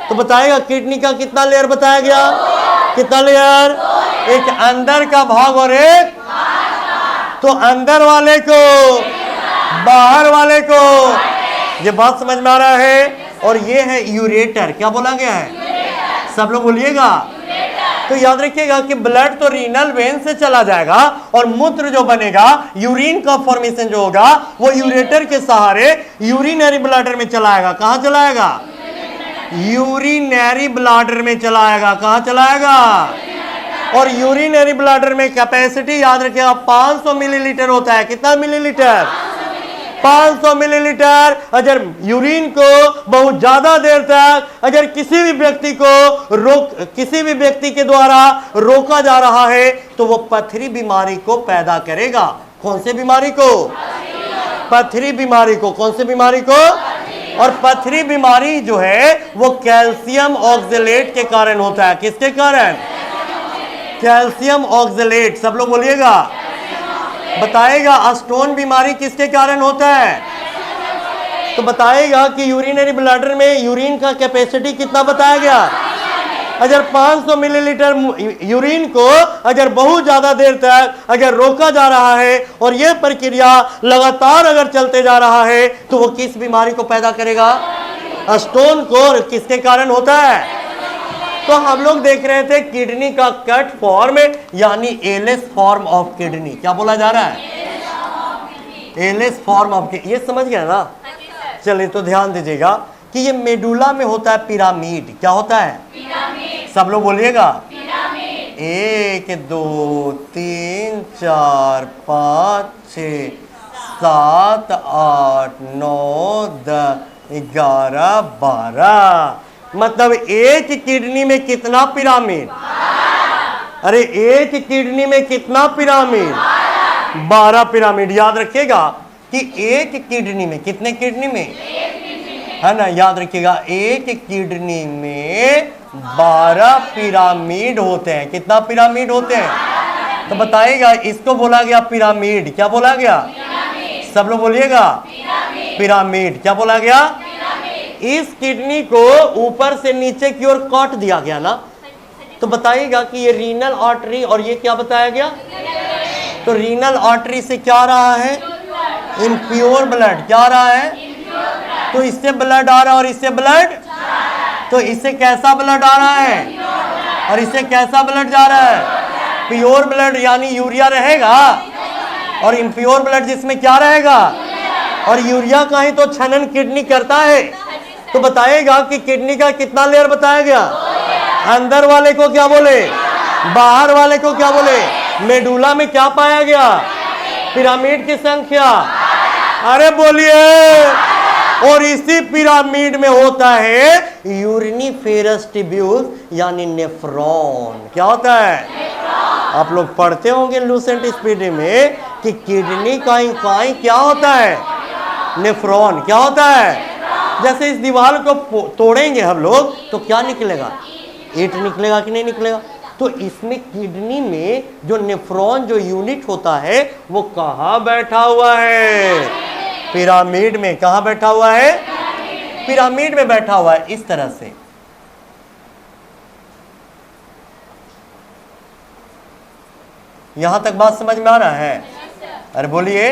तो बताएगा किडनी का कितना लेयर बताया गया? कितना लेयर? एक अंदर का भाग और एक, तो अंदर वाले को, बाहर वाले को। ये बात समझ में आ रहा है? और ये है यूरेटर। क्या बोला गया है? सब लोग बोलिएगा। तो याद रखिएगा कि ब्लड तो रीनल वेन से चला जाएगा और मूत्र जो बनेगा, यूरिन का फॉर्मेशन जो होगा, वो यूरेटर के सहारे यूरिनरी ब्लैडर में चलाएगा। कहां चलाएगा? यूरिनरी ब्लैडर में चलाएगा। कहां चलाएगा? और यूरिनरी ब्लैडर में कैपेसिटी याद रखिएगा 500 मिलीलीटर होता है। कितना मिलीलीटर? 500 मिलीलीटर। अगर यूरिन को बहुत ज्यादा देर तक अगर किसी भी व्यक्ति के द्वारा रोका जा रहा है तो वो पथरी बीमारी को पैदा करेगा। कौन सी बीमारी को? पथरी बीमारी को। कौन सी बीमारी को? और पथरी बीमारी जो है वो कैल्शियम ऑक्जेलेट के कारण होता है। किसके कारण? Calcium oxalate. सब लोग बोलिएगा। बताएगा स्टोन बीमारी किसके कारण होता है? तो बताएगा कि यूरिनरी ब्लैडर में यूरिन का कैपेसिटी कितना बताया गया? अगर 500 मिलीलीटर यूरिन को अगर बहुत ज्यादा देर तक अगर रोका जा रहा है और यह प्रक्रिया लगातार अगर चलते जा रहा है तो वो किस बीमारी को पैदा करेगा? स्टोन को। किसके कारण होता है? तो हम लोग देख रहे थे किडनी का कट फॉर्म यानी एलेस फॉर्म ऑफ किडनी। क्या बोला जा रहा है? एलेस फॉर्म ऑफ किडनी। ये समझ गया ना? चलिए तो ध्यान दीजिएगा कि ये मेडुला में होता है पिरामिड। क्या होता है? पिरामिड। सब लोग बोलिएगा। 1 2 3 4 5 6 7 8 9 10 11 12। मतलब एक किडनी में कितना पिरामिड? अरे एक किडनी में कितना पिरामिड? 12 पिरामिड। याद रखिएगा कि एक किडनी में, कितने किडनी में है ना, याद रखिएगा एक किडनी में 12 पिरामिड होते हैं। कितना पिरामिड होते हैं? तो बताइएगा, इसको बोला गया पिरामिड। क्या बोला गया? सब लोग बोलिएगा पिरामिड। क्या बोला गया? इस किडनी को ऊपर से नीचे की ओर काट दिया गया ना, तो बताइएगा कि ये रीनल आर्टरी और ये क्या बताया गया? तो रीनल आर्टरी से क्या आ रहा है? Impure blood. क्या आ रहा है? तो इससे ब्लड आ रहा है और इससे ब्लड, तो इससे कैसा ब्लड आ रहा है और इससे कैसा ब्लड जा रहा है? प्योर ब्लड यानी यूरिया रहेगा, और इम्प्योर ब्लड जिसमें क्या रहेगा? और यूरिया का ही तो छनन किडनी करता है। तो बताएगा कि किडनी का कितना लेयर बताया गया? अंदर वाले को क्या बोले? बाहर वाले को क्या बोले? मेडुला में क्या पाया गया? पिरामिड की संख्या। अरे बोलिए। और इसी पिरामिड में होता है यूरिनिफेरस ट्यूब्यूल्स यानी नेफ्रॉन। क्या होता है? आप लोग पढ़ते होंगे लूसेंट स्पीड में कि किडनी का इकाई क्या होता है? नेफ्रॉन। क्या होता है? जैसे इस दीवार को तोड़ेंगे हम लोग तो क्या निकलेगा? ईंट निकलेगा कि नहीं निकलेगा? तो इसमें किडनी में जो नेफ्रॉन जो यूनिट होता है वो कहाँ बैठा हुआ है? पिरामिड में। कहाँ बैठा हुआ है? पिरामिड में बैठा हुआ है। इस तरह से यहां तक बात समझ में आ रहा है? अरे बोलिए।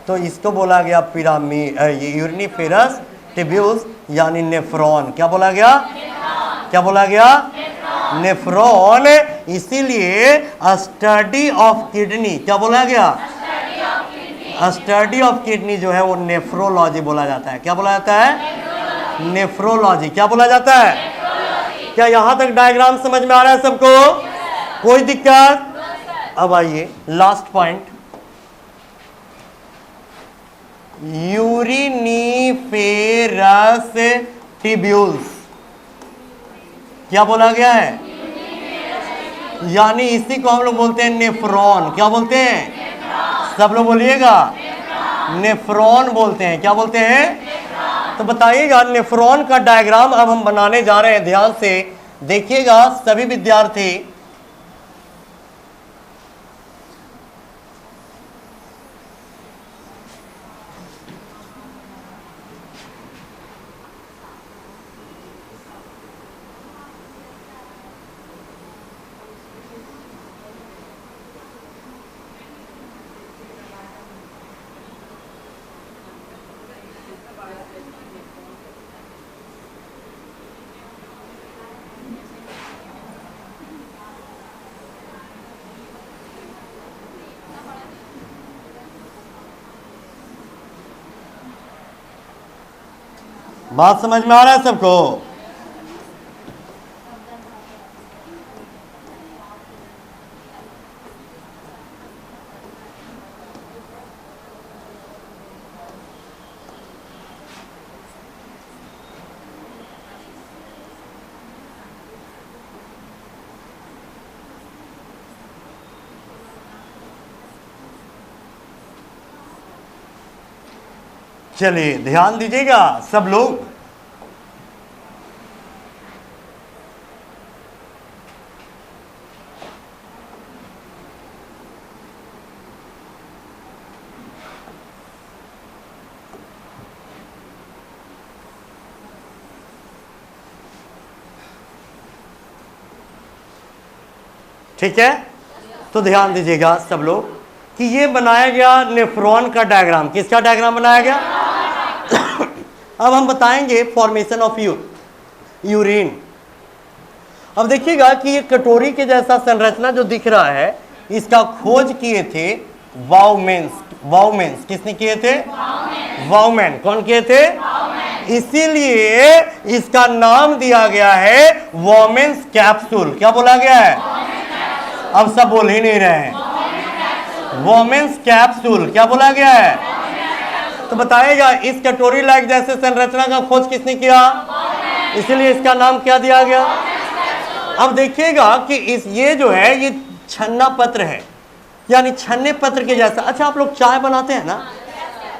तो इसको बोला गया पिरामिड, यूरिनिफेरस ट्यूब्यूल्स यानी नेफ्रॉन। क्या बोला गया? क्या बोला गया? नेफ्रॉन। इसीलिए स्टडी ऑफ किडनी क्या बोला गया? स्टडी ऑफ किडनी जो है वो नेफ्रोलॉजी बोला जाता है। क्या बोला जाता है? नेफ्रोलॉजी। क्या बोला जाता है? क्या यहां तक डायग्राम समझ में आ रहा है सबको? कोई दिक्कत? अब आइए लास्ट पॉइंट, यूरिनिफेरस ट्यूब्यूल्स। क्या बोला गया है? यानी इसी को हम लोग बोलते हैं नेफ्रॉन। क्या बोलते हैं? सब लोग बोलिएगा। नेफ्रॉन बोलते हैं। क्या बोलते हैं? तो बताइएगा नेफ्रॉन का डायग्राम अब हम बनाने जा रहे हैं। ध्यान से देखिएगा सभी विद्यार्थी। बात समझ में आ रहा है सबको? चलिए ध्यान दीजिएगा सब लोग। ठीक है, तो ध्यान दीजिएगा सब लोग कि ये बनाया गया नेफ्रॉन का डायग्राम। किसका डायग्राम बनाया गया? अब हम बताएंगे फॉर्मेशन ऑफ यूरिन। अब देखिएगा कि ये कटोरी के जैसा संरचना जो दिख रहा है इसका खोज किए थे वाउमेंस। किसने किए थे? वाउमेन। कौन किए थे? इसीलिए इसका नाम दिया गया है वाउमेंस कैप्सूल। क्या बोला गया है? अब सब बोल ही नहीं रहे हैं। वाउमेंस कैप्सूल। क्या बोला गया है? तो बताएगा इस कटोरी लाइक जैसे संरचना का खोज किसने किया? इसीलिए इसका नाम क्या दिया गया? अब देखिएगा कि ये जो है ये छन्ना पत्र है, यानी छन्ने पत्र के जैसा। अच्छा आप लोग चाय बनाते हैं ना?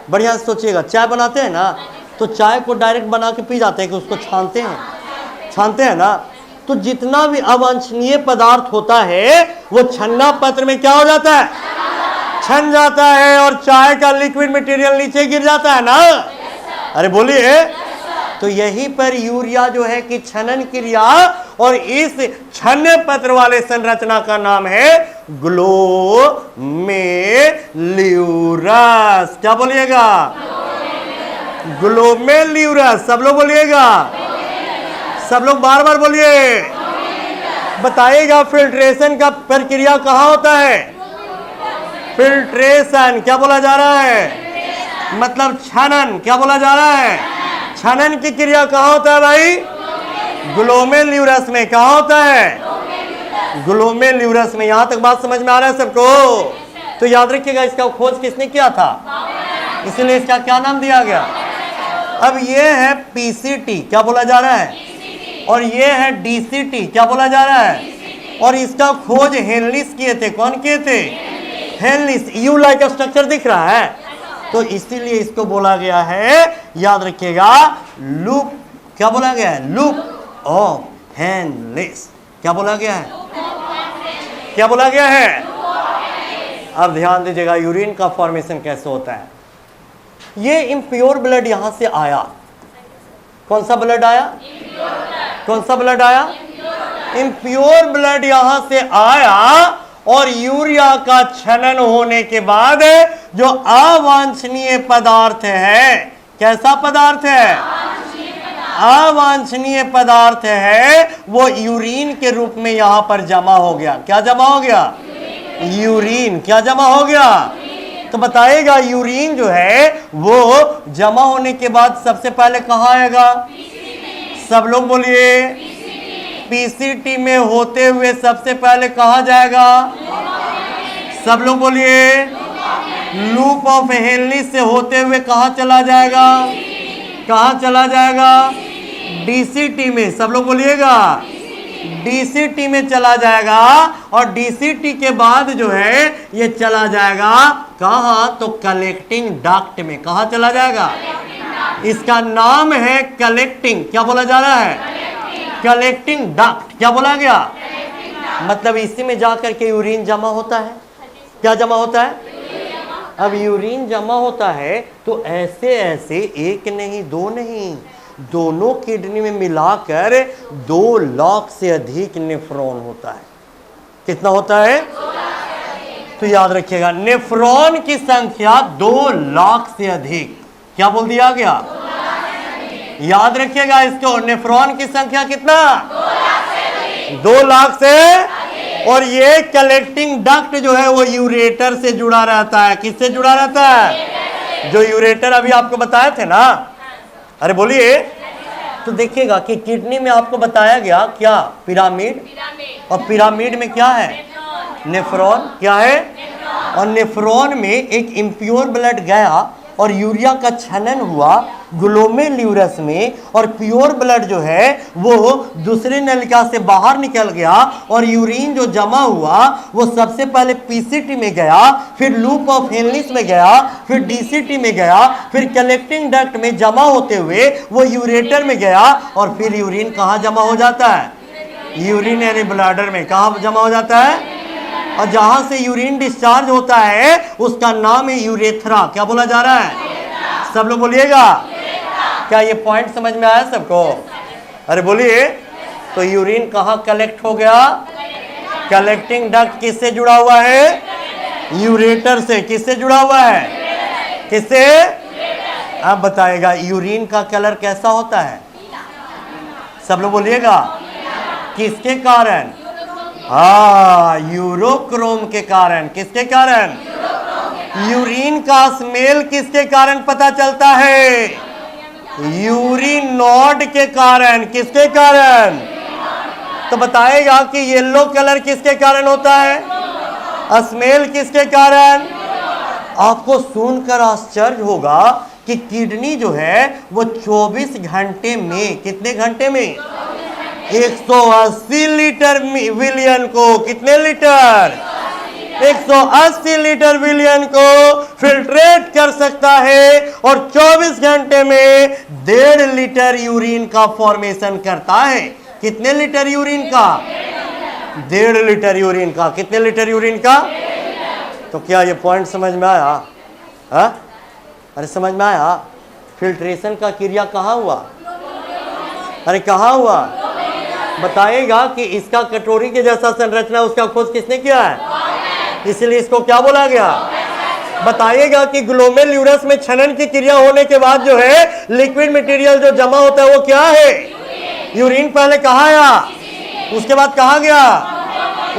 बढ़िया से सोचिएगा, चाय बनाते हैं ना तो चाय को डायरेक्ट बना के पी जाते हैं कि उसको छानते हैं ना? तो जितना भी अवांछनीय पदार्थ होता है वो छन्ना पत्र में क्या हो जाता है? छन जाता है और चाय का लिक्विड मटेरियल नीचे गिर जाता है ना? अरे बोलिए। तो यहीं पर यूरिया जो है कि छनन क्रिया, और इस छन्ने पत्र वाले संरचना का नाम है ग्लोमेर्युलस। क्या बोलिएगा? ग्लोमेर्युलस। सब लोग बोलिएगा। सब लोग बार बार बोलिए। बताइएगा फिल्ट्रेशन का प्रक्रिया कहाँ होता है? फिल्ट्रेशन। क्या बोला जा रहा है? मतलब छनन। क्या बोला जा रहा है? छनन की क्रिया कहाँ होता है भाई? ग्लोमेर्युलस में। कहाँ होता है? ग्लोमेरुलस में। यहां तक बात समझ में आ रहा है सबको? तो याद रखिएगा इसका खोज किसने किया था, इसलिए इसका क्या नाम दिया गया। अब ये है पीसीटी, क्या बोला जा रहा है, और ये है डीसीटी, क्या बोला जा रहा है। और इसका खोज हेनलिस किए थे। कौन किए थे, हेनलिस। यू लाइक स्ट्रक्चर दिख रहा है, तो इसीलिए इसको बोला गया है, याद रखिएगा, लूप। क्या बोला गया है, लूप ऑफ हेनलिस। क्या बोला गया है, क्या बोला गया है। अब ध्यान दीजिएगा यूरिन का फॉर्मेशन कैसे होता है। ये इम्प्योर ब्लड यहां से आया। कौन सा ब्लड आया, कौन सा ब्लड आया, इम्प्योर ब्लड यहां से आया, और यूरिया का छनन होने के बाद जो अवांछनीय पदार्थ है, कैसा पदार्थ है, अवांछनीय पदार्थ है, वो यूरिन के रूप में यहां पर जमा हो गया। क्या जमा हो गया, यूरिन। क्या जमा हो गया, तो बताएगा यूरिन जो है वो जमा होने के बाद सबसे पहले कहां आएगा, सब लोग बोलिए, पीसीटी में होते हुए सबसे पहले कहां जाएगा, सब लोग बोलिए, लूप ऑफ हेनलिस से होते हुए कहां चला जाएगा, कहां चला जाएगा, डीसीटी में। सब लोग बोलिएगा, डीसीटी में चला जाएगा, और डीसीटी के बाद जो है ये चला जाएगा कहां, तो कलेक्टिंग डक्ट में। कहां चला जाएगा, इसका नाम है कलेक्टिंग, क्या बोला जा रहा है, कलेक्टिंग डक्ट। क्या बोला गया, मतलब इसी में जाकर के यूरिन जमा होता है। क्या जमा होता है, अब यूरिन जमा होता है तो ऐसे ऐसे एक नहीं दो नहीं, दोनों किडनी में मिलाकर 2 लाख से अधिक नेफ्रॉन होता है। कितना होता है, तो याद रखिएगा नेफ्रॉन की संख्या 2 लाख से अधिक। क्या बोल दिया गया, याद रखिएगा इसको, नेफ्रॉन की संख्या कितना, 2 लाख से। और ये कलेक्टिंग डक्ट जो है वो यूरेटर से जुड़ा रहता है। किससे जुड़ा रहता है, जो यूरेटर अभी आपको बताए थे ना, अरे बोलिए। तो देखिएगा कि किडनी में आपको बताया गया क्या, पिरामिड, और पिरामिड में क्या है, नेफ्रॉन। क्या है, और नेफ्रॉन में एक इम्प्योर ब्लड गया और यूरिया का छनन हुआ ग्लोमेरुलस में, और प्योर ब्लड जो है वो दूसरे नलिका से बाहर निकल गया, और यूरिन जो जमा हुआ वो सबसे पहले पीसीटी में गया, फिर लूप ऑफ हेनलिस में गया, फिर डीसीटी में गया, फिर कलेक्टिंग डक्ट में जमा होते हुए वो यूरेटर में गया, और फिर यूरिन कहाँ जमा हो जाता है, यूरिनरी ब्लैडर में। कहाँ जमा हो जाता है, और जहां से यूरिन डिस्चार्ज होता है उसका नाम है यूरेथ्रा। क्या बोला जा रहा है, सब लोग बोलिएगा। क्या ये पॉइंट समझ में आया सबको, अरे बोलिए। तो यूरिन कहाँ कलेक्ट हो गया, कलेक्टिंग डक्ट किससे जुड़ा हुआ है, यूरेटर से। किससे जुड़ा हुआ है, किससे, अब बताएगा यूरिन का कलर कैसा होता है, सब लोग बोलिएगा, किसके कारण, हाँ, यूरोक्रोम के कारण। किसके कारण, यूरिन का स्मेल किसके कारण पता चलता है, यूरिन नोड के कारण। किसके कारण, तो बताएगा कि येलो कलर किसके कारण होता है, स्मेल किसके कारण। आपको सुनकर आश्चर्य होगा कि किडनी जो है वो 24 घंटे में, कितने घंटे में, 180 लीटर विलियन को, कितने लीटर, 180 लीटर विलियन को फिल्ट्रेट कर सकता है, और 24 घंटे में 1.5 लीटर यूरिन का फॉर्मेशन करता है। कितने लीटर यूरिन का, 1.5 लीटर यूरिन का। कितने लीटर यूरिन का, तो क्या ये पॉइंट समझ में आया, हा? अरे समझ में आया, फिल्ट्रेशन का क्रिया कहाँ हुआ, अरे कहाँ हुआ, बताएगा कि इसका कटोरी के जैसा संरचना, उसका खोज किसने किया है, इसलिए इसको क्या बोला गया। बताइएगा कि ग्लोमेरुलस में छनन की क्रिया होने के बाद जो है लिक्विड मटेरियल जो जमा होता है वो क्या है, यूरिन। पहले कहाँ आया, उसके बाद कहाँ गया,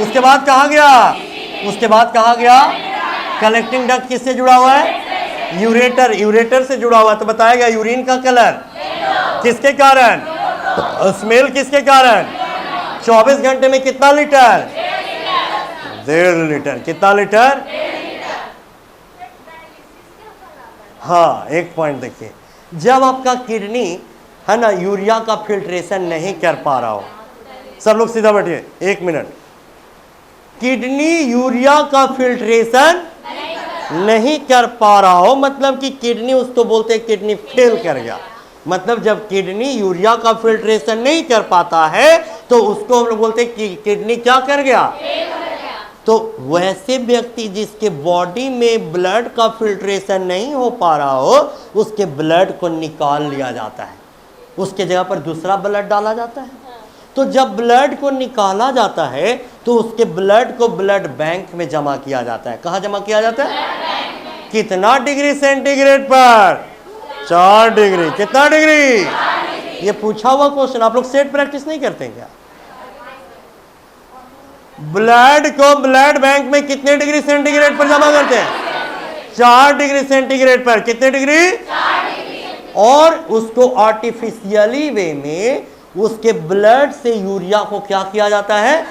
उसके बाद कहाँ गया, उसके बाद कहाँ गया, कलेक्टिंग डक्ट किससे जुड़ा हुआ है, यूरेटर, यूरेटर से जुड़ा हुआ है। तो बताएगा यूरिन का कलर किसके कारण, स्मेल किसके कारण, 24 घंटे में कितना लीटर, 1.5 लीटर। कितना लीटर? हाँ, एक पॉइंट देखिए, जब आपका किडनी है ना यूरिया का फिल्ट्रेशन नहीं कर पा रहा हो, सब लोग सीधा बैठिए, 1 मिनट। किडनी यूरिया का फिल्ट्रेशन नहीं कर पा रहा हो, मतलब कि किडनी, उसको बोलते हैं किडनी फेल कर गया। मतलब जब किडनी यूरिया का फिल्ट्रेशन नहीं कर पाता है तो उसको हम लोग बोलते हैं कि किडनी क्या कर गया? तो वैसे व्यक्ति जिसके बॉडी में ब्लड का फिल्ट्रेशन नहीं हो पा रहा हो, उसके ब्लड को निकाल लिया जाता है, उसके जगह पर दूसरा ब्लड डाला जाता है। तो जब ब्लड को निकाला जाता है तो उसके ब्लड को ब्लड बैंक में जमा किया जाता है। कहाँ जमा किया जाता है? कितना डिग्री सेंटीग्रेड पर? 4 डिग्री। कितना डिग्री? ये पूछा हुआ क्वेश्चन, आप लोग सेट प्रैक्टिस नहीं करते क्या? ब्लड को ब्लड बैंक में कितने डिग्री सेंटीग्रेड पर जमा करते हैं? 4 डिग्री सेंटीग्रेड पर। कितने डिग्री? 4 डिग्री। और उसको आर्टिफिशियली वे में उसके ब्लड से यूरिया को क्या किया जाता है?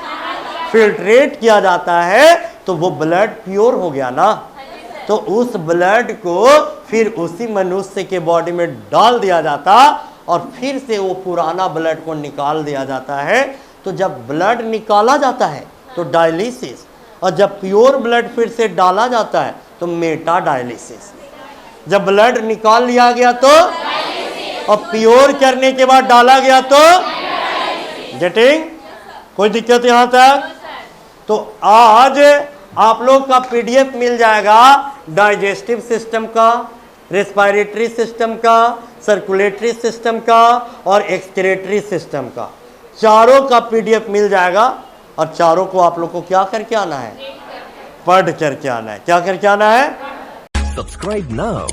फिल्ट्रेट किया जाता है, तो वो ब्लड प्योर हो गया ना। तो उस ब्लड को फिर उसी मनुष्य के बॉडी में डाल दिया जाता और फिर से वो पुराना ब्लड को निकाल दिया जाता है। तो जब ब्लड निकाला जाता है तो डायलिसिस, और जब प्योर ब्लड फिर से डाला जाता है तो मेटा डायलिसिस। जब ब्लड निकाल लिया गया तो और प्योर करने के बाद डाला गया तो गेटिंग? कोई दिक्कत यहां तक? तो आज आप लोग का पीडीएफ मिल जाएगा डाइजेस्टिव सिस्टम का, रेस्पिरेटरी सिस्टम का, सर्कुलेटरी सिस्टम का और एक्सक्रेटरी सिस्टम का। चारों का पीडीएफ मिल जाएगा और चारों को आप लोग को क्या करके आना है? पढ़ करके आना है। क्या करके आना है? Subscribe now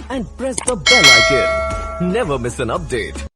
and press the bell icon. Never miss an update.